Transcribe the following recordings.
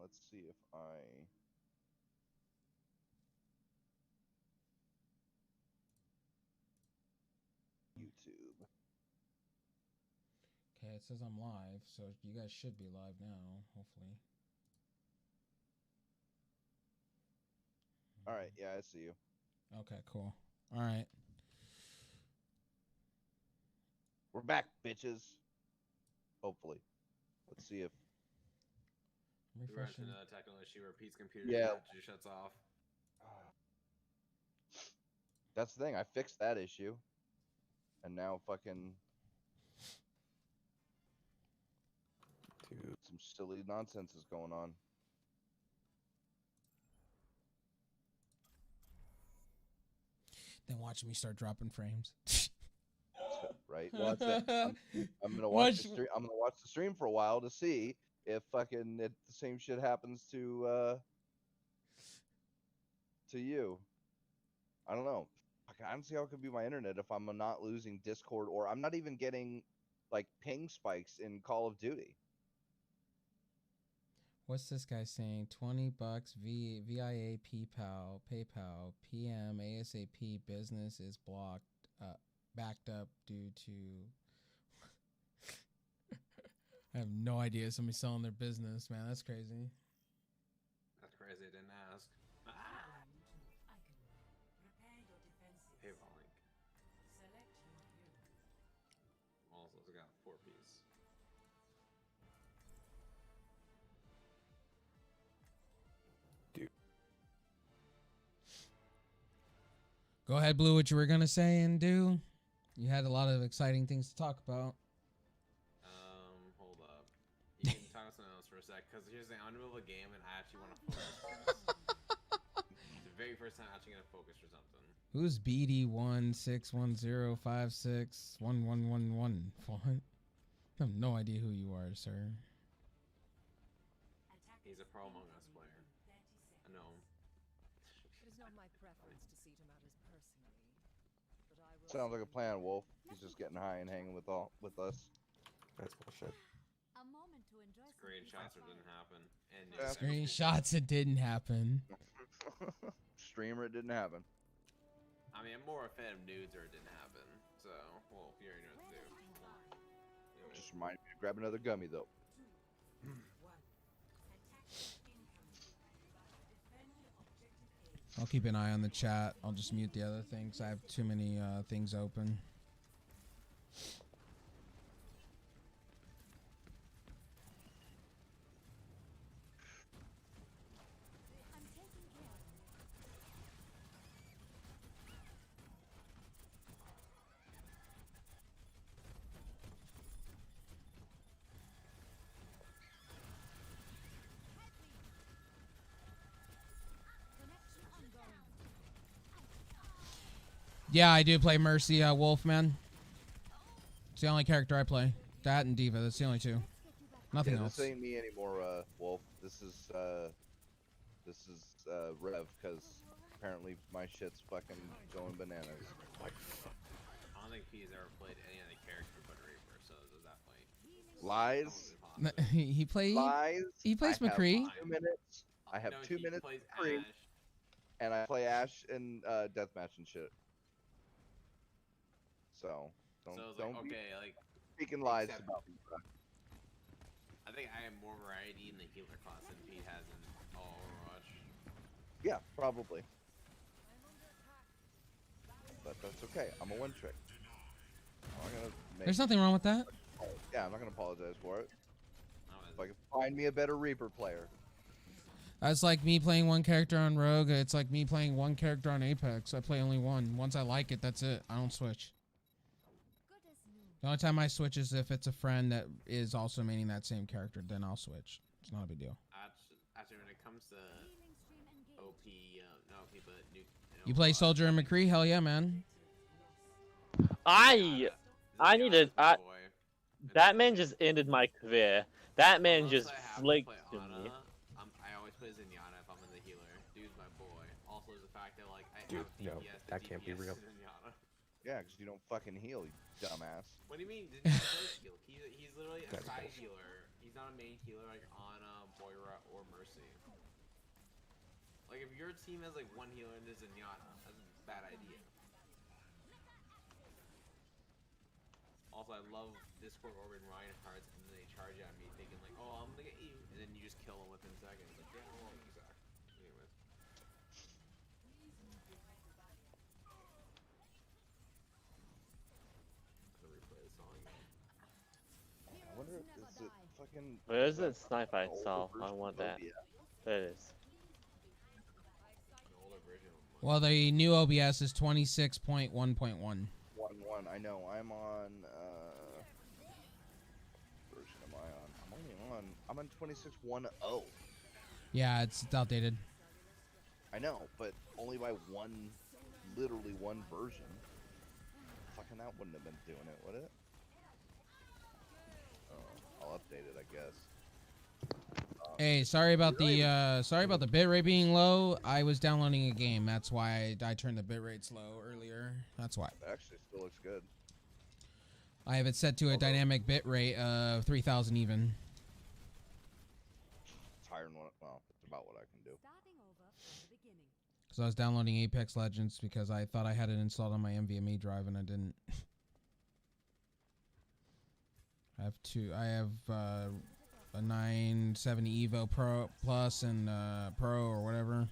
let's see if I. YouTube. Okay, it says I'm live, so you guys should be live now, hopefully. All right, yeah, I see you. Okay, cool. All right. We're back, bitches. Hopefully. Let's see if. I'm We ran into refreshing. another technical issue where Pete's computer Yeah. just shuts off. That's the thing. I fixed that issue. And now fucking. Dude. Some silly nonsense is going on. Then watch me start dropping frames. Right? Well, that's it. I'm gonna watch the stream. I'm gonna watch the stream for a while to see if fucking the same shit happens to you. I don't know. I don't see how it could be my internet if I'm not losing Discord or I'm not even getting like ping spikes in Call of Duty. What's this guy saying? $20 VIA PayPal PM ASAP business is blocked backed up due to I have no idea somebody's selling their business, man. That's crazy. That's crazy. I didn't ask. PayPal link. Also, it's got 4-piece. Dude. Go ahead, Blue, what you were gonna say and do. You had a lot of exciting things to talk about. Hold up. You can talk to someone else for a sec, because here's the thing, I'm in the middle of a game and I actually want to focus. It's the very first time I'm actually gonna focus for something. Who's BD16105611111? What? I have no idea who you are, sir. He's a Pro Among Us player. I know him. It is not my preference to see to matters personally, but I will. Sounds like a plan, Wolf. He's just getting high and hanging with us. That's bullshit. A moment to enjoy Screenshots or didn't happen. And Yeah. Screenshots, it didn't happen. Streamer, it didn't happen. I mean, I'm more a fan of nudes or it didn't happen. So, well, you already know what to do. Anyways. Just remind me to grab another gummy, though. I'll keep an eye on the chat. I'll just mute the other things. I have too many things open. Yeah, I do play Mercy, Wolfman. It's the only character I play. That and Diva. That's the only two. Nothing Yeah, else. this ain't me anymore, Wolf. This is Rev, because apparently my shit's fucking going bananas. I don't think he's ever played any other character but Reaper, so there's that point. Lies. He plays. Lies. He plays I have McCree. 2 minutes. I have No, 2 he minutes plays to stream, Ash. and I play Ash and deathmatch and shit. So So it's don't like, be okay, like, speaking lies except- about me, bro. I think I have more variety in the healer class than Pete has in Overwatch. Yeah, probably. But that's okay. I'm a one trick. I'm not gonna make, There's nothing wrong with that. yeah, I'm not gonna apologize for it. No, If I can find me a better Reaper player. That's like me playing one character on Rogue. It's like me playing one character on Apex. I play only one. Once I like it, that's it. I don't switch. The only time I switch is if it's a friend that is also maining that same character. Then I'll switch. It's not a big deal. Actually, when it comes to OP, not OP, but new. You play Soldier and McCree? Hell yeah, man. I needed. That man just ended my career. That man just flaked to me. I always play Zenyatta if I'm in the healer. Dude's my boy. Also, there's the fact that like I Dude, have no, DPS, that can't be real. Zenyatta. Yeah, because you don't fucking heal, you dumbass. What do you mean? Zenyatta does heal. He's literally a That's side bullshit. healer. He's not a main healer like on Moira or Mercy. Like if your team has like one healer and there's a Zenyatta, that's a bad idea. Also, I love Discord Orbit and Reinhardt, and then they charge at me thinking like, oh, I'm gonna get you, and then you just kill them within seconds. Like, yeah, well, exactly. Anyways. I'm gonna replay the song again. I wonder, is it fucking... Where is that it? Sniper older itself. I version want of that. OBS? There it is. An older version of mine. Well, the new OBS is 26.1.1. 1.1. I know. I'm on. Version am I on? I'm only on. I'm on 26.1.0. Yeah, it's outdated. I know, but only by one, literally one version. Fucking that wouldn't have been doing it, would it? I'll update it, I guess. Hey, sorry about the bitrate being low. I was downloading a game. That's why I turned the bitrate low earlier. That's why. It actually still looks good. I have it set to a dynamic bitrate of 3000 even. It's higher than what, well, it's about what I can do. Starting over from the beginning. Because I was downloading Apex Legends because I thought I had it installed on my NVMe drive and I didn't. I have a 970 Evo Pro Plus and Pro or whatever.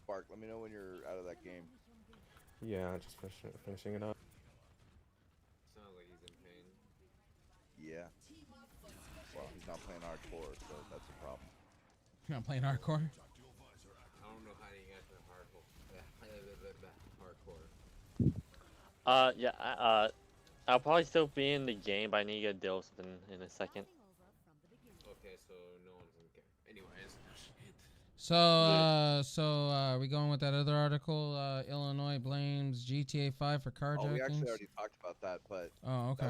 Bark, let me know when you're out of that game. Yeah, just finishing it up. Sounds like he's in pain. Yeah. Well, he's not playing hardcore, so that's a problem. You're not playing hardcore? I don't know how to get to hardcore. Yeah, I'll probably still be in the game, but I need to get deals in a second. Okay, so no one's in the game. Anyways. So, are we going with that other article? Illinois blames GTA 5 for carjackings? Oh, we actually already talked about that, but Oh, okay.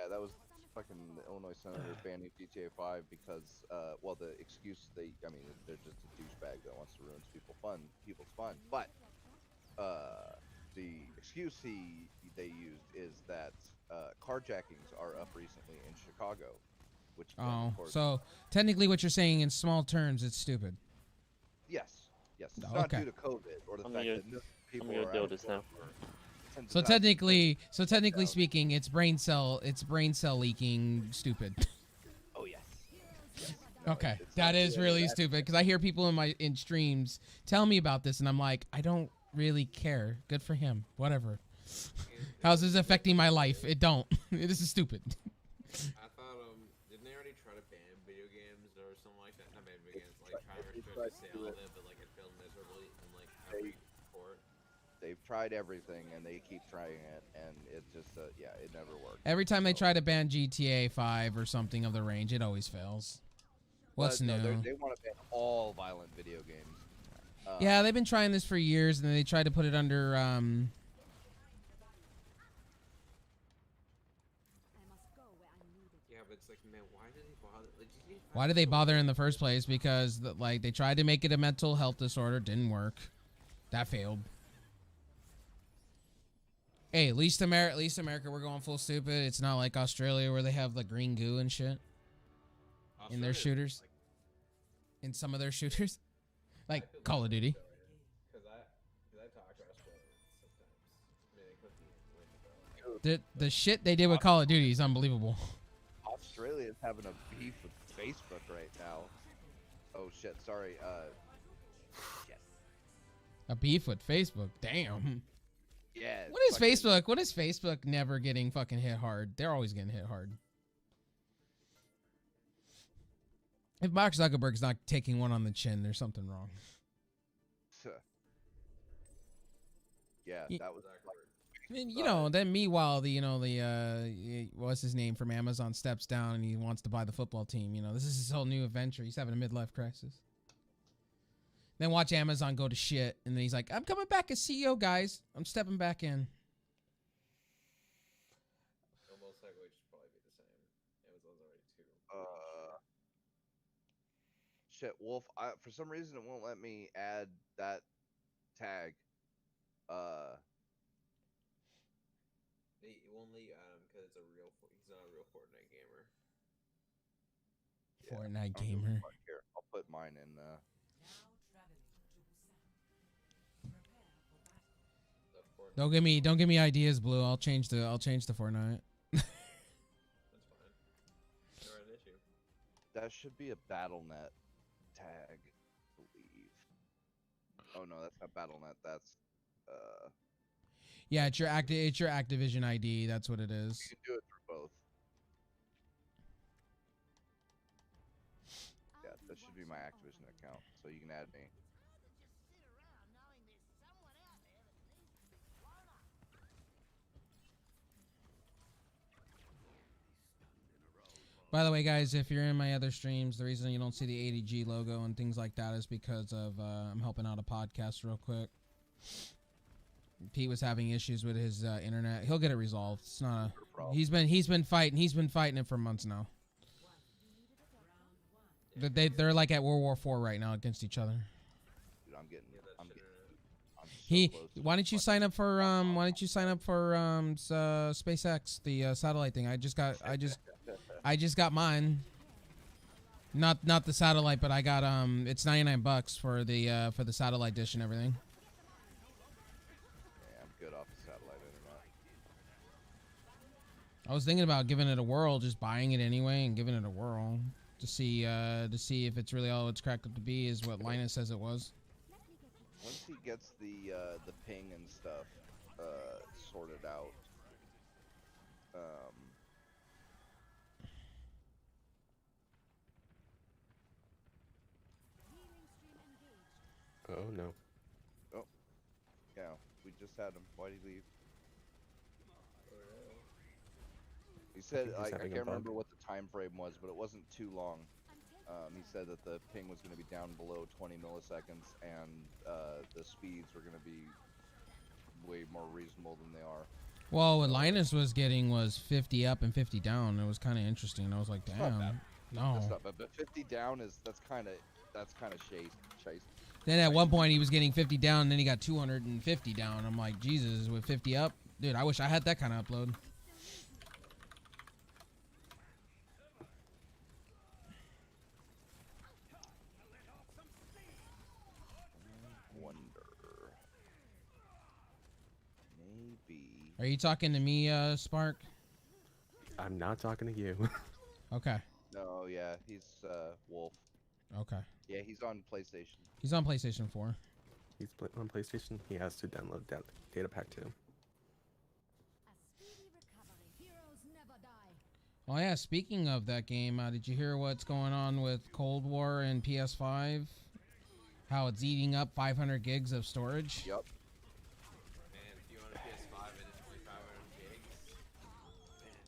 that was fucking the Illinois senator banning GTA 5 because, well, the excuse they're just a douchebag that wants to ruin people's fun. But the excuse they used is that carjackings are up recently in Chicago, which then, of course, so technically, what you're saying in small terms, it's stupid. yes, it's not Okay. due to COVID or the I'm fact gonna- that people I'm gonna are deal out this of now. work for tens of So thousands. technically speaking, it's brain cell leaking stupid. Oh yes. Okay, It's that not is good. really stupid because I hear people in streams tell me about this, and I'm like, I don't really care. Good for him. Whatever. How's this affecting my life? It don't. This is stupid. I thought, didn't they already try to ban video games or something like that? Not ban video games, like try to restrict the sale of it, but like it failed miserably in like every court. They've tried everything and they keep trying it, and it just it never worked. Every time they try to ban GTA 5 or something of the range, it always fails. What's But, no, new? they want to ban all violent video games. Yeah, they've been trying this for years, and then they tried to put it under. I must go where I'm needed. Yeah, but it's like, man, why did they bother? Like, Why did they bother in the first place? Because like they tried to make it a mental health disorder, didn't work. That failed. Hey, at least America, we're going full stupid. It's not like Australia where they have the green goo and shit in their shooters. In some of their shooters, like Call of Duty. Because I talk to Australians sometimes. I mean, they could be in The shit they did with Call of Duty is unbelievable. Australia is having a beef with Facebook right now. Oh shit, sorry. Yes. A beef with Facebook. Damn. Yeah. What is Facebook? What is Facebook never getting fucking hit hard? They're always getting hit hard. If Mark Zuckerberg's not taking one on the chin, there's something wrong. Yeah, Ye- that was I mean, you know, then meanwhile, what's his name from Amazon steps down and he wants to buy the football team. You know, this is his whole new adventure. He's having a midlife crisis. Then watch Amazon go to shit, and then he's like, "I'm coming back as CEO, guys. I'm stepping back in." almost like would probably be the same. Amazon's already too. shit, Wolf. For some reason, it won't let me add that tag. It won't let you add him because he's not a real Fortnite gamer. Yeah, Fortnite I don't give a gamer. fuck. Here, I'll put mine in. The Fortnite Don't give me ideas, Blue. I'll change the Fortnite. That's fine. Never had an issue. That should be a BattleNet tag, I believe. Oh no, that's not BattleNet. That's Yeah, it's your Activision ID. That's what it is. you can do it for both. Yeah, that should be my Activision account, so you can add me. By the way, guys, if you're in my other streams, the reason you don't see the 80G logo and things like that is because of I'm helping out a podcast real quick. Pete was having issues with his internet. He'll get it resolved. It's not a. He's been fighting it for months now. They're like at World War IV right now against each other. Dude, I'm so Why don't you sign up for SpaceX, the satellite thing? I just got mine. Not the satellite, but I got it's $99 for the satellite dish and everything. Yeah, I'm good off the satellite internet. I was thinking about giving it a whirl, just buying it anyway and giving it a whirl to see if it's really all it's cracked up to be is what Linus says it was. Once he gets the ping and stuff sorted out, Oh no. oh, yeah, we just had him. Why'd he leave? He said, he's I having a can't bug. remember what the time frame was, but it wasn't too long. He said that the ping was going to be down below 20 milliseconds, and the speeds were going to be way more reasonable than they are. Well, what Linus was getting was 50 up and 50 down. It was kind of interesting. I was like, Not damn, bad. no. That's not bad, but 50 down that's kind of chase. Then at one point he was getting 50 down, and then he got 250 down. I'm like, Jesus, with 50 up, dude, I wish I had that kind of upload. Maybe. Are you talking to me, Spark? I'm not talking to you. Okay. No, yeah, he's Wolf. Okay. Yeah, he's on PlayStation. He's on PlayStation 4. He's on PlayStation. He has to download Data Pack 2. Oh yeah, speaking of that game, did you hear what's going on with Cold War and PS5? How it's eating up 500 gigs of storage? Yup. Man, if you want a PS5 and it's 2500 gigs,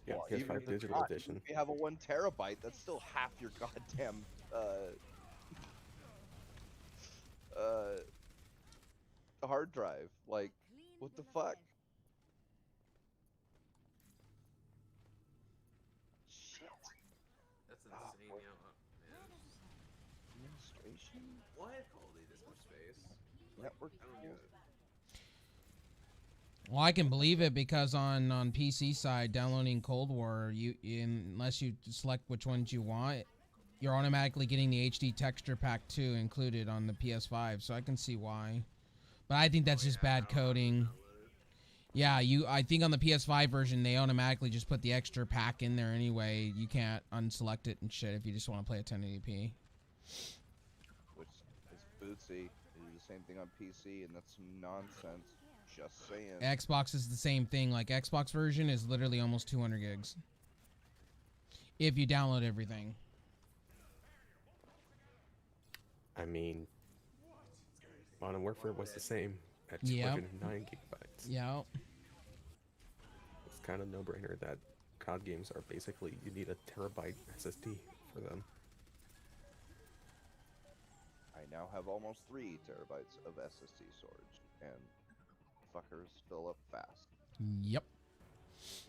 Yeah, Well, even PS5 if it's digital not, edition. If you have a 1 terabyte, that's still half your goddamn hard drive. Like, what the fuck? Shit. that's Ah, insane. boy. Man. Administration? What? Holy, this much space. Network? I don't get it. Well, I can believe it because on PC side, downloading Cold War, unless you select which ones you want, you're automatically getting the HD texture pack 2 included on the PS5, so I can see why. But I think that's just bad coding. Yeah, I think on the PS5 version, they automatically just put the extra pack in there anyway. You can't unselect it and shit if you just want to play at 1080p. Which is bootsy. They do the same thing on PC, and that's some nonsense. Just saying. Xbox is the same thing. Like, Xbox version is literally almost 200 gigs. If you download everything. I mean, Modern Warfare was the same at Yep. 209 gigabytes. Yeah. It's kind of no-brainer that COD games are basically, you need a terabyte SSD for them. I now have almost 3 terabytes of SSD storage, and fuckers fill up fast. Yep. It's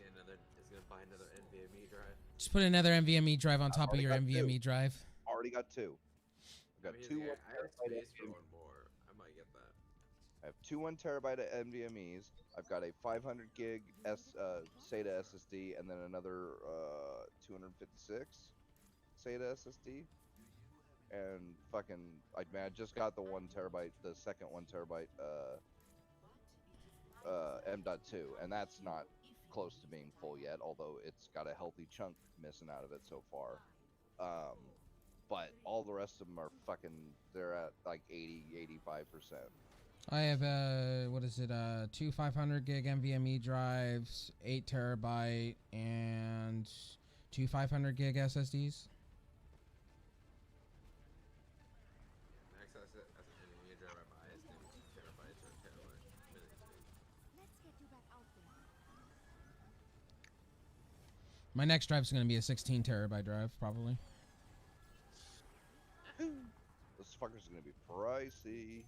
gonna buy another NVMe drive. Just put another NVMe drive on top of your already got NVMe 2. drive. Already got 2. I've got I mean, 2 I 1 have terabyte space for NVMe. one more. I might get that. I have 2 1 terabyte NVMEs, I've got a 500 gig SATA SSD, and then another 256 SATA SSD. And fucking, I just got the 1 terabyte, the second 1 terabyte M.2, and that's not close to being full yet, although it's got a healthy chunk missing out of it so far. But all the rest of them are fucking, they're at like 85%. I have what is it? Two 500 gig NVMe drives, 8 terabyte, and two 500 gig SSDs. Next, that's it. That's an NVIDIA drive I buy. It's 2 terabytes or a terabyte. Let's get you back out there. My next drive is going to be a 16 terabyte drive, probably. This fucker's gonna be pricey.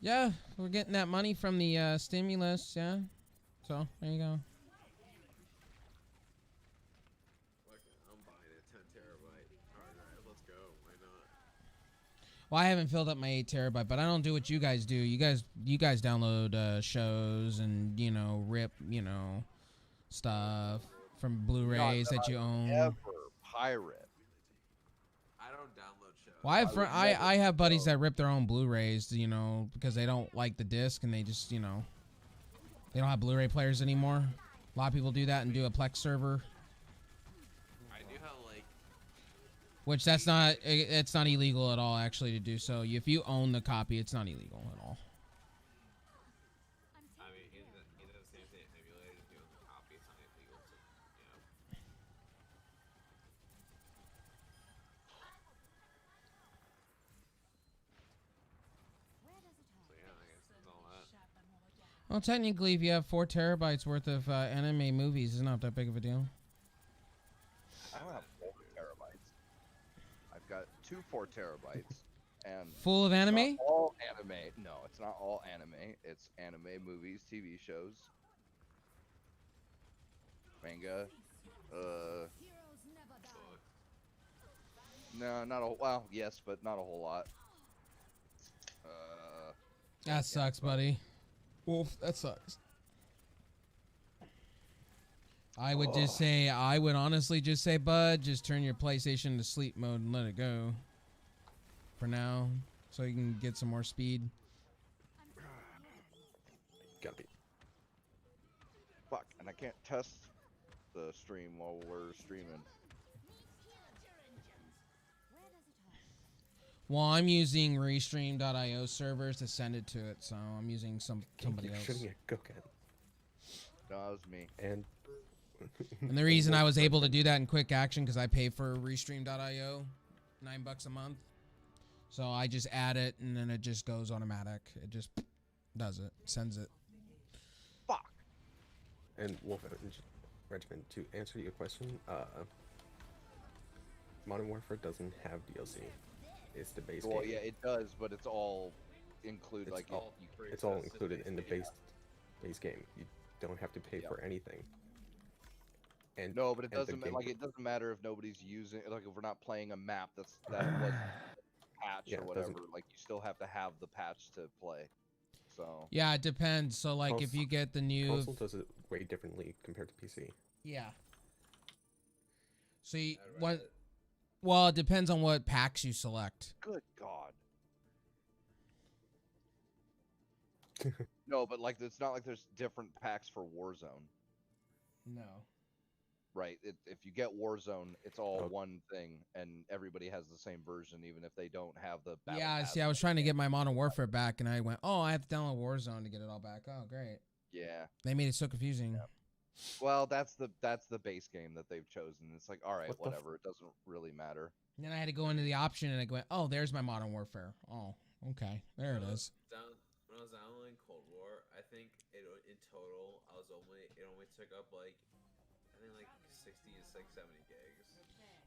Yeah, we're getting that money from the stimulus, yeah. So, there you go. Look, I'm buying a 10 terabyte hard drive. Let's go. Why not? Well, I haven't filled up my 8 terabyte, but I don't do what you guys do. You guys download shows and, you know, rip, you know, stuff from Blu-rays that you own. Ever pirate. I don't download shows. Well, I have buddies that rip their own Blu-rays, you know, because they don't like the disc and they just, you know, they don't have Blu-ray players anymore. A lot of people do that and do a Plex server, I do have like. which it's not illegal at all actually to do so. If you own the copy, it's not illegal at all. I mean, isn't the same thing emulators doing the copy? It's not illegal to, you know. Where does it hurt? So yeah, I guess that's all that. Well, technically, if you have 4 terabytes worth of anime movies, it's not that big of a deal. I don't have 4 terabytes. I've got 2 4 terabytes, and Full of it's anime? not all anime. No, it's not all anime. It's anime, movies, TV shows, manga. Heroes never die. No, not a well, yes, but not a whole lot. That sucks, buddy. Wolf, that sucks. I would honestly just say, bud, just turn your PlayStation to sleep mode and let it go. For now, so you can get some more speed. Gotta be. Fuck, and I can't test the stream while we're streaming. Where does it hurt? Well, I'm using restream.io servers to send it to it, so I'm using somebody else. Shooting a Goken. No, that was me. And And the reason I was able to do that in quick action because I pay for restream.io, $9 a month. So I just add it and then it just goes automatic. It just does it, sends it. Fuck. And Wolf Regiment, to answer your question, Modern Warfare doesn't have DLC. It's the base Well, game. yeah, it does, but it's all included. It's Like all- you, It's all included in the base game. You don't have to pay Yeah. for anything. And no, but it and the doesn't game- like it doesn't matter if nobody's using like if we're not playing a map that was patch Yeah, or it whatever. doesn't- Like you still have to have the patch to play. So Yeah, it depends. So like if you get the new console does it way differently compared to PC. yeah. So you, what? Well, it depends on what packs you select. good God. No, but like it's not like there's different packs for Warzone, No. right? If you get Warzone, it's all Oh. one thing, and everybody has the same version, even if they don't have the. Battle Yeah, Pass. see, I was trying to get my Modern Warfare back, and I went, oh, I have to download Warzone to get it all back. Oh, great. Yeah. They made it so confusing. Yeah. Well, that's the base game that they've chosen. It's like, all right, What the whatever. It doesn't really matter. And then I had to go into the option, and I went, oh, there's my Modern Warfare. Oh, okay. There it is. When I was downloading Cold War, I think in total it only took up like I think like 60 to 70 gigs.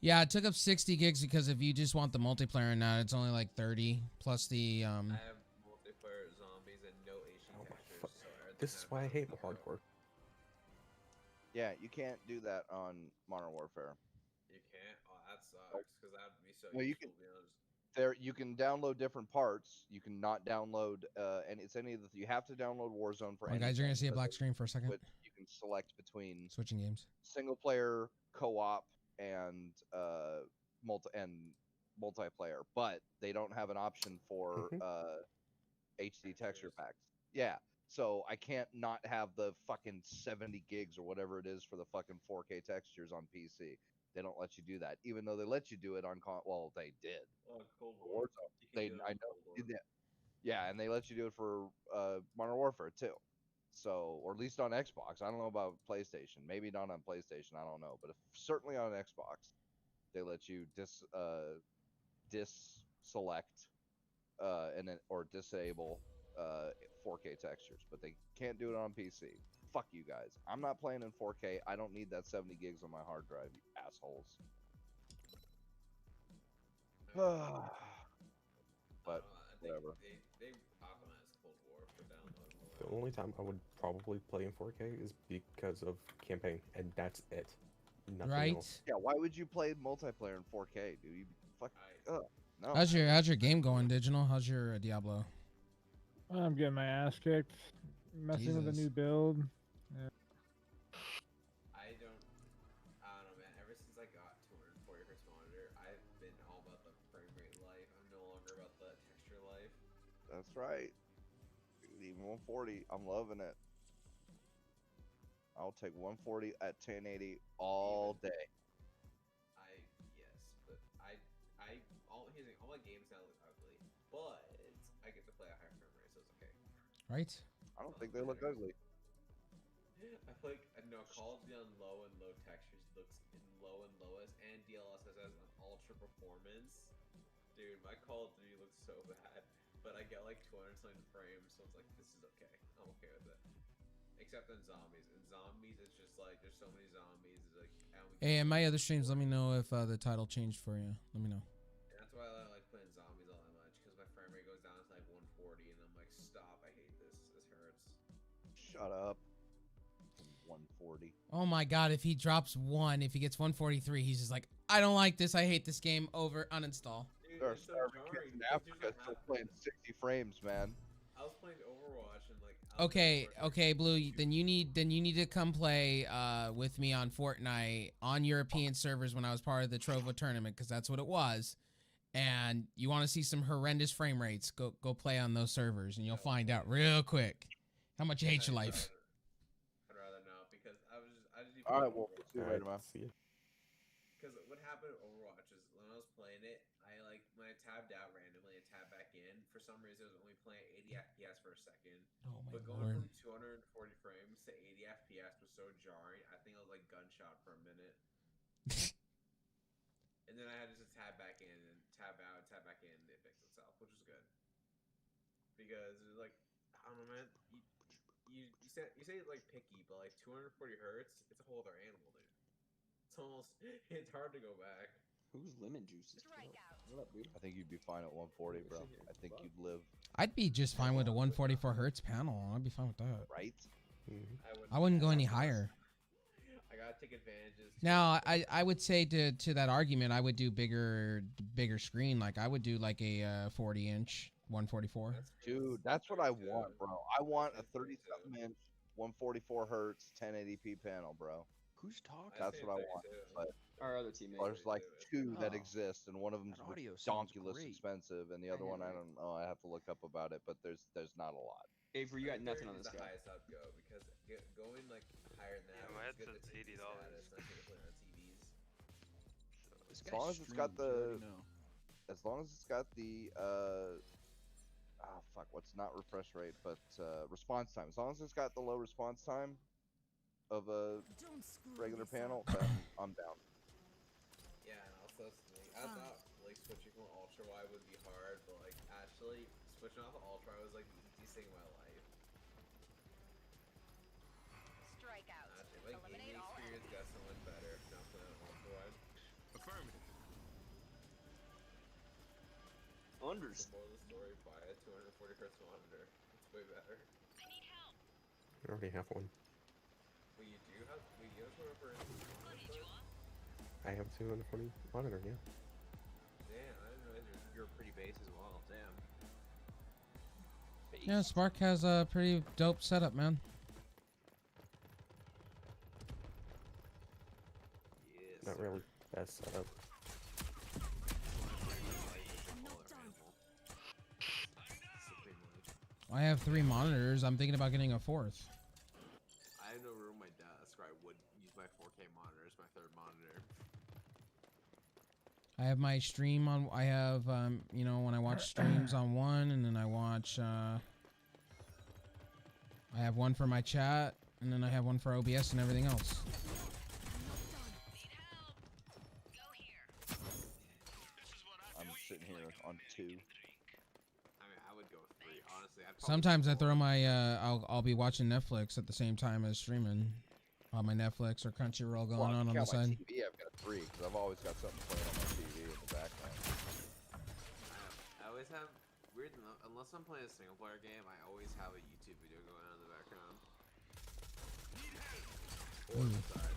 Yeah, it took up 60 gigs because if you just want the multiplayer now, it's only like 30 plus the I have multiplayer zombies and no Asian Oh my characters. fuck. So everything This is I've why I done hate so far- hardcore. Yeah, you can't do that on Modern Warfare. You can't? Oh, that sucks. Because that would be so Well, you useful. can- To be honest. there you can download different parts. You can not download, and it's any of the. You have to download Warzone for Well, anything. guys, you're gonna see a but black screen for a second. you can select between Switching games. single player, co-op, and multiplayer, but they don't have an option for HD texture packs. Yeah, so I can't not have the fucking 70 gigs or whatever it is for the fucking 4K textures on PC. They don't let you do that, even though they let you do it on well, they did. Cold War. Warzone. You can They do it I on know. Cold War. Yeah, and they let you do it for Modern Warfare too. So, or at least on Xbox. I don't know about PlayStation. Maybe not on PlayStation. I don't know, but certainly on Xbox, they let you select and then or disable 4K textures, but they can't do it on PC. Fuck you guys. I'm not playing in 4K. I don't need that 70 gigs on my hard drive, you assholes. But whatever. They optimize Cold War for download. The only time I would probably play in 4K is because of campaign, and that's it. Nothing Right? else. Yeah, why would you play multiplayer in 4K, dude? You fuck. No. How's your game going, Digital? How's your Diablo? I'm getting my ass kicked. Messing with a Jesus. new build. I don't know, man. Ever since I got 240 hertz monitor, I've been all about the frame rate life. I'm no longer about the texture life. That's right. Even 140, I'm loving it. I'll take 140 at 1080 all day. All my games now look ugly, but I get to play a higher frame rate, so it's okay. Right? I don't think they look ugly. I like no Call of Duty on low and low textures looks in low and lowest, and DLSS has an ultra performance. Dude, my Call of Duty looks so bad, but I get like 200 something frames, so it's like this is okay. I'm okay with it. Except in zombies. In zombies, it's just like there's so many zombies. It's like Hey, in my other streams, let me know if the title changed for you. Let me know. That's why I like playing zombies all that much, because my frame rate goes down to like 140, and I'm like, stop, I hate this. This hurts. Shut up. 140. Oh my god, if he drops one, if he gets 143, he's just like, I don't like this, I hate this game, over, uninstall. Dude, There are it's so starving jarring, kids in because Africa there's still not- playing 60 frames, man. I was playing Overwatch and like. Okay, Blue, then you need to come play with me on Fortnite on European servers when I was part of the Trovo tournament, because that's what it was. And you want to see some horrendous frame rates, go play on those servers, and you'll find out real quick how much you hate your life. I'd rather not, because I just. All right, well, see you later, man. See ya. Because what happened with Overwatch is when I was playing it, when I tabbed out randomly and tabbed back in, for some reason it was only playing 80 FPS for a second. Oh my But going lord. from 240 frames to 80 FPS was so jarring. I think I was like gunshot for a minute. And then I had to just tab back in and tab out and tab back in, and it fixed itself, which was good. Because it was like, I don't know, man. You say it's like picky, but like 240 hertz, it's a whole other animal, dude. It's hard to go back. Who's lemon juice? What up, dude? I think you'd be fine at 140, bro. I think you'd live. I'd be just fine with a 144 hertz panel. I'd be fine with that. Right? I wouldn't go any higher. I gotta take advantages. Now, I would say to that argument, I would do bigger screen. Like I would do like a 40-inch 144. Dude, that's what I want, bro. I want a 37-inch 144 hertz 1080p panel, bro. Who's talking? That's what I want. But Our other teammate. there's like two that Oh. exist, and one of them's That audio sounds donkulous great. expensive, and the other one I don't know. I have to look up about it, but there's not a lot. Avery, you got nothing on this the guy. highest I'd go, because going like higher than that. Yeah, my it's good headset's to TV $80. status, not to play on TVs. This As guy long as it's got streams, you already the, know. as long as it's got the what's not refresh rate, but response time. As long as it's got the low response time of a regular panel, then I'm down. Yeah, and also I thought like switching from ultra wide would be hard, but like actually switching off of ultra was like the easiest thing in my life. Strikeout. Actually, my Eliminate gaming all experience got so much better if not playing on ultra wide. Affirmative. The more of the story, buy a 240 hertz monitor. It's way better. I already have one. Well, you do have. Wait, you have 240 hertz. I have a 240 monitor, yeah. Damn, I didn't realize your you're pretty base as well. Damn. Yeah, Spark has a pretty dope setup, man. Yes. Not really. Best setup. I have 3 monitors. I'm thinking about getting a 4th. I have no room on my desk, or I would use my 4K monitor as my third monitor. I have my stream on. I have, you know, when I watch streams on one, and then I watch. I have one for my chat, and then I have one for OBS and everything else. I'm sitting here on 2. I mean, I would go with 3. Honestly, I'd probably Sometimes I go throw my. I'll be watching Netflix at the same time as streaming. On my Netflix or Crunchyroll going on the side. TV, I've got 3 because I've always got something playing on my TV in the background. I always have weird unless I'm playing a single player game, I always have a YouTube video going on in the background. Or on the side.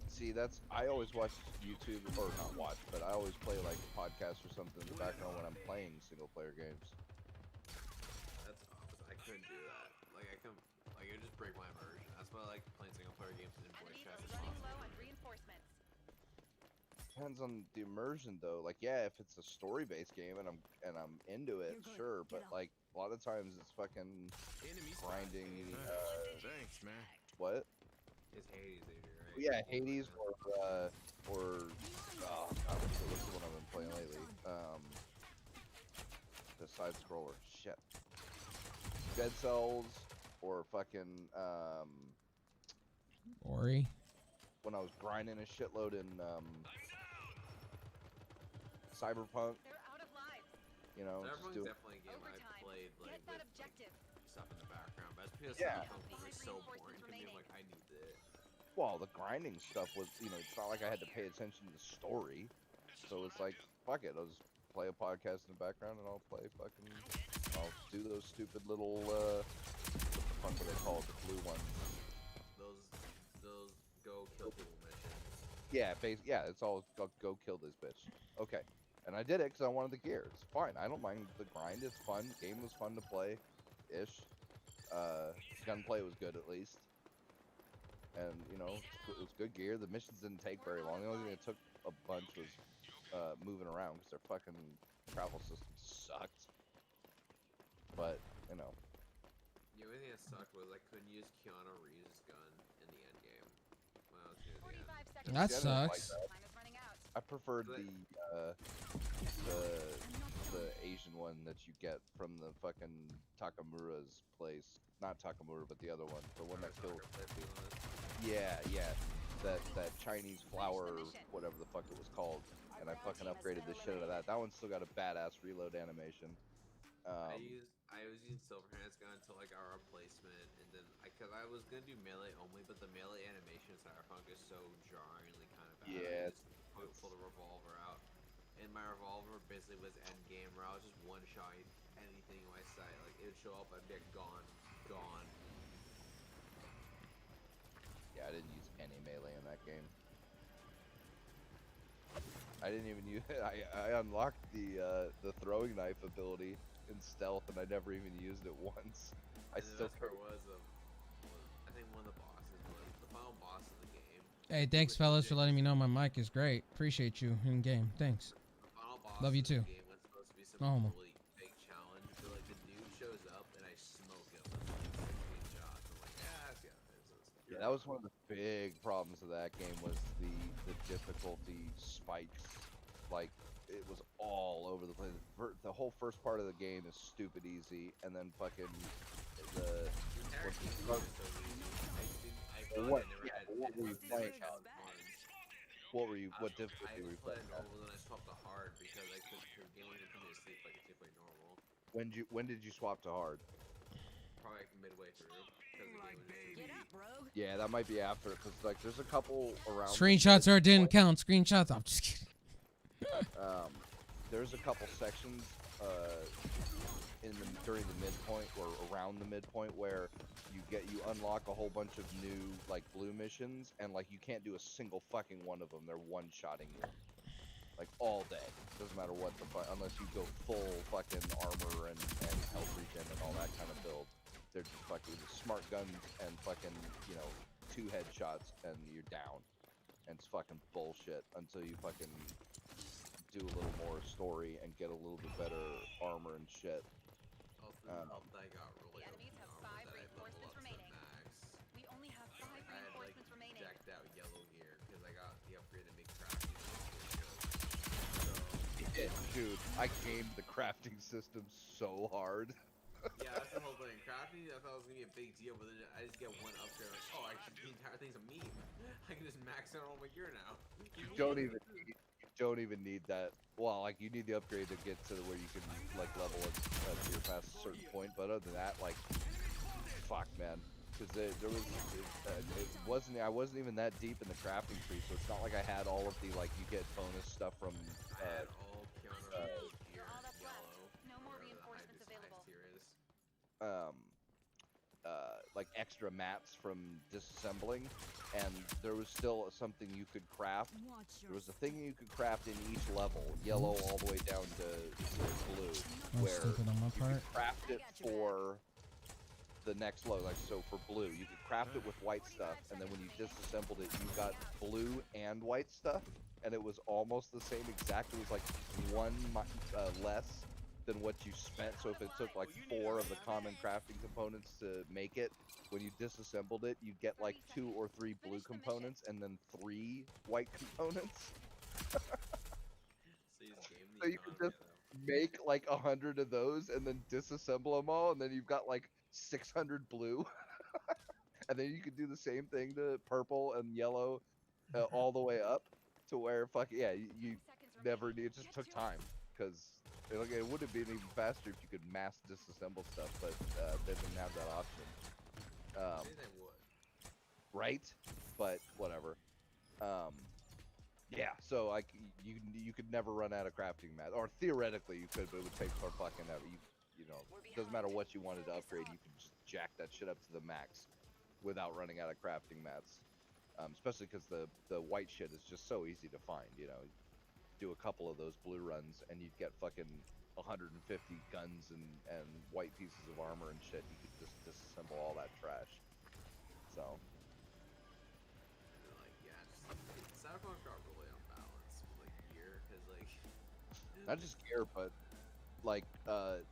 See, I always watch YouTube, or not watch, but I always play like podcasts or something in the background when I'm playing single player games. That's opposite. I couldn't do that. Like it would just break my immersion. That's why I like playing single player games in voice chat. Depends on the immersion though. Like, yeah, if it's a story-based game and I'm into it, sure. But like a lot of times it's fucking grinding. Thanks, man. What? It's Hades, right? Yeah, Hades or oh god, what's the one I've been playing lately? The side scroller. Shit. Dead Cells or fucking Ori. when I was grinding a shitload in Cyberpunk. You know, just Cyberpunk's doing. definitely a game I played like with stuff in the background, but it's because Yeah. Cyberpunk was so boring to me. I'm like, I need this. Well, the grinding stuff was, you know, it's not like I had to pay attention to the story. So it's like, fuck it, I'll just play a podcast in the background and I'll do those stupid little, what the fuck are they called, the blue ones? Those go kill people missions. Yeah, it's all go kill this bitch. Okay. And I did it because I wanted the gear. It's fine. I don't mind the grind. It's fun. Game was fun to play-ish. Gunplay was good at least. And, you know, it was good gear. The missions didn't take very long. The only thing that took a bunch was moving around because their fucking travel system sucked. But, you know. The only thing that sucked was I couldn't use Keanu Reeves' gun in the end game when I was near the end. That Yeah, I didn't like sucks. that. I preferred the Asian one that you get from the fucking Takamura's place. Not Takamura, but the other one. The one that killed. Yeah. That Chinese flower, whatever the fuck it was called. And I fucking upgraded the shit out of that. That one's still got a badass reload animation. I was using Silverhand's gun until I got a replacement, and then because I was gonna do melee only, but the melee animation in Cyberpunk is so jarringly kind of bad. Yeah. I just pull the revolver out, and my revolver basically was end game, where I was just one shot anything in my sight. Like it would show up, I'd be like, gone. Yeah, I didn't use any melee in that game. I didn't even use. I unlocked the throwing knife ability in stealth, and I never even used it once. I And still. the best part was, I think one of the bosses was the final boss of the game. Hey, thanks, fellas, for letting me know my mic is great. Appreciate you in game. Thanks. The final boss Love you of the too. game was supposed to be some No homo. really big challenge, but like the dude shows up and I smoke him with like 15 shots. I'm like, yeah. Yeah, that was one of the big problems of that game was the difficulty spikes. Like it was all over the place. The whole first part of the game is stupid easy, and then fucking what were you playing on? What difficulty were you playing on? normal, then I swapped to hard because I could the game wouldn't put me to sleep like if you play normal. When did you swap to hard? Probably like midway through. Because the game was just Yeah, that might be after, because like there's a couple around. Screenshots or it didn't count. Screenshots. I'm just kidding. There's a couple sections during the midpoint or around the midpoint where you unlock a whole bunch of new like blue missions, and like you can't do a single fucking one of them. They're one-shotting you. like all day. Doesn't matter what the fuck, unless you go full fucking armor and health regen and all that kind of build. They're just fucking smart guns and fucking, you know, 2 headshots and you're down. And it's fucking bullshit until you fucking do a little more story and get a little bit better armor and shit. Also, the help that I got really The enemies have 5 reinforcements remaining. We only have 5 I had like reinforcements remaining. decked out yellow gear because I got the upgrade to make crafting. So Dude, I gamed the crafting system so hard. yeah, that's the whole thing. Crafting, I thought it was gonna be a big deal, but then I just get one upgrade. Like, oh, actually, the entire thing's a meme. I can just max out all my gear now. You don't even need that. Well, like, you need the upgrade to get to where you can like level it to your past a certain point. But other than that, like, fuck, man, because there was I wasn't even that deep in the crafting tree, so it's not like I had all of the like you get bonus stuff from. I had all counter gear You're all that's left. yellow. No more whatever the reinforcements available. tier is. Like extra mats from disassembling, and there was still something you could craft. There was a thing you could craft in each level, yellow all the way down to blue, That was where stupid on my you part. could craft it for the next level. Like, so for blue, you could craft it with white stuff, and then when you disassembled it, you got blue and white stuff, and it was almost the same exact. It was like one less than what you spent. So if it took like 4 of the common crafting components to make it, when you disassembled it, you get like 2 or 3 blue components and then 3 white components. So you just game the So you could economy, just make like 100 of those and then disassemble them all, and then you've got like 600 blue. And then you could do the same thing to purple and yellow all the way up to where you never need. It just took time because it would have been even faster if you could mass disassemble stuff, but they didn't have that option. though. Maybe they would. Right? But whatever. Yeah. So like you could never run out of crafting mats, or theoretically you could, but it would take for fucking ever. You know, it doesn't matter what you wanted to upgrade, you could just jack that shit up to the max without running out of crafting mats. Especially because the white shit is just so easy to find. You know, do a couple of those blue runs and you'd get fucking 150 guns and white pieces of armor and shit. You could just disassemble all that trash. So. And like, yeah, just Cyberpunk got really unbalanced with like gear, because like Not just gear, but like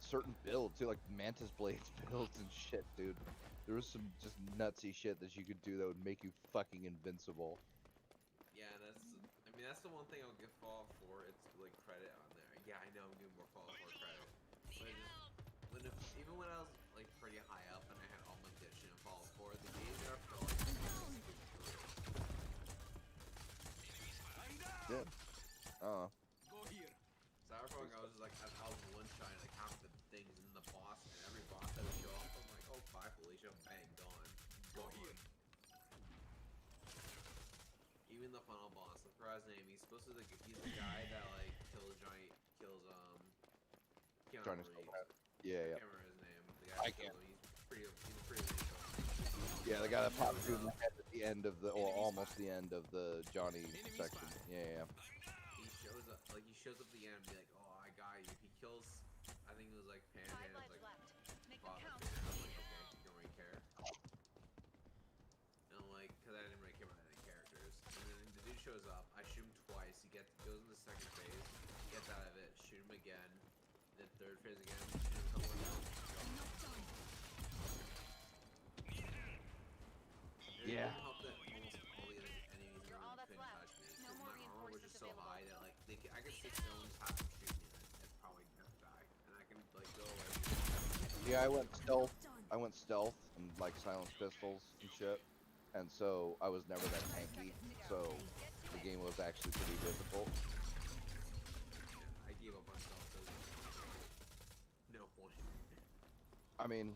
certain builds too, like Mantis Blades builds and shit, dude. There was some just nutsy shit that you could do that would make you fucking invincible. yeah, that's the one thing I'll give Fallout 4. It's like credit on there. Yeah, I know I'm doing more Fallout 4 credit. But even when I was like pretty high up and I had all my good shit in Fallout 4, the game there felt like Yeah. Cyberpunk, I was just like, I was one shot like half the things in the boss, and every boss that would show up, I'm like, oh, bye, Felicia, bang, gone. Even the final boss, I forgot his name. He's supposed to he's the guy that like kills Keanu Johnny Reeves. Silverhand. Yeah, I yeah. can't remember his name. The guy I that kills can't. him, he's pretty lethal. Yeah, the guy that popped through the head at the end of the, or almost the end of the Johnny section. Yeah, yeah. He shows up at the end and be like, oh, I got you. He kills, I think it was like 5 Panhead, lives like left. Make them boss count. at the end. I'm like, okay, you don't really care. And like, cause I didn't really care about any characters. And then the dude shows up, I shoot him twice, goes in the second phase, gets out of it, shoot him again, then third phase again, shoot him someone else. Yeah. It helped that almost all the other enemies in the You're room all that's couldn't left. touch me. No 'Cause more my armor was just so reinforcements high that like I could sit still and just have them shoot me and probably never die. And I can like go away. Yeah, I went stealth and like silenced pistols and shit. And so I was never that tanky. So the game was actually pretty difficult. I gave up on stealth. No point. I mean,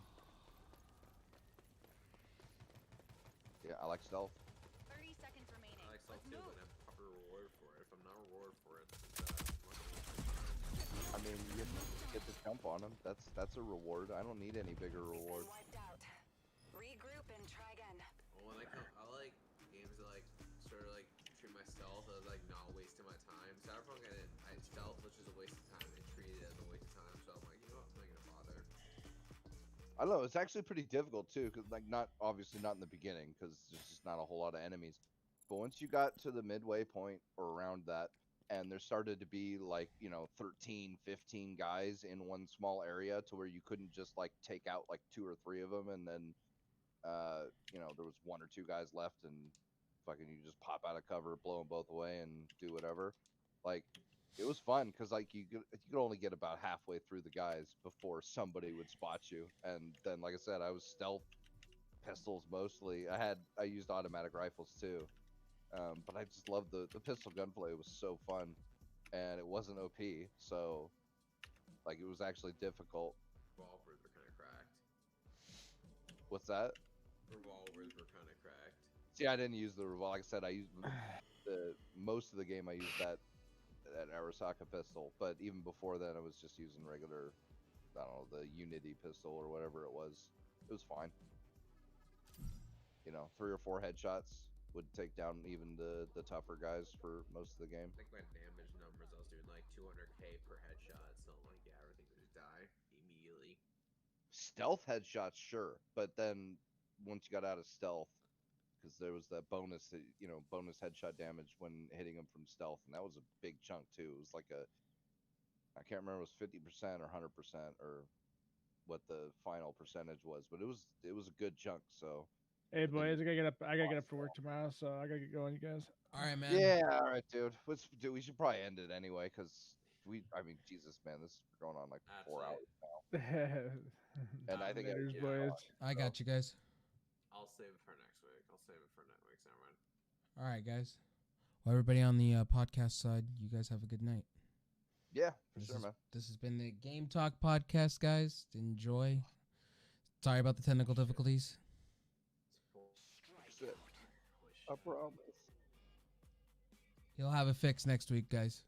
yeah, I like stealth. 30 seconds remaining. I like stealth Let's too, move. but I'm proper reward for it. If I'm not rewarded for it, I mean, you get to jump on them. That's a reward. I don't need any bigger reward. Wiped out. Regroup and try again. well, when I like games that like sort of like treat my stealth as like not wasting my time. Cyberpunk, stealth was just a waste of time. They treated it as a waste of time, so I'm like, you know what, I'm not gonna bother. I don't know. It's actually pretty difficult too, cause like not obviously not in the beginning, cause there's just not a whole lot of enemies. But once you got to the midway point or around that, and there started to be like 13, 15 guys in one small area to where you couldn't just like take out like 2 or 3 of them, and then there was 1 or 2 guys left, and fucking you just pop out of cover, blow them both away, and do whatever. Like, it was fun because like you could only get about halfway through the guys before somebody would spot you, and then like I said, I was stealth pistols mostly. I used automatic rifles too, but I just loved the pistol gunplay. It was so fun, and it wasn't OP, so like it was actually difficult. Revolvers were kind of cracked. What's that? Revolvers were kind of cracked. See, I didn't use the revolver. Like I said, I used the most of the game. I used that Arasaka pistol, but even before then, I was just using regular, I don't know, the Unity pistol or whatever it was. It was fine. 3 or 4 headshots would take down even the tougher guys for most of the game. I think my damage numbers, I was doing like 200k per headshot, so I'm like, yeah, everything would just die immediately. Stealth headshots, sure, but then once you got out of stealth, because there was that bonus bonus headshot damage when hitting them from stealth, and that was a big chunk too. It was like I can't remember, it was 50% or 100% or what the final percentage was, but it was a good chunk. So Hey boys, I gotta get up for work tomorrow, so I gotta get going, you guys. All right, man. yeah, all right, dude. We should probably end it anyway, because Jesus, man, this is going on like 4 hours now, and I think Laters, I, boys. I got you guys. I'll save it for next week. Never mind. All right, guys. Well, everybody on the podcast side, you guys have a good night. yeah, for sure, man. This has been the Game Talk podcast, guys. Enjoy. Sorry about the technical difficulties. I promise. He'll have it fixed next week, guys.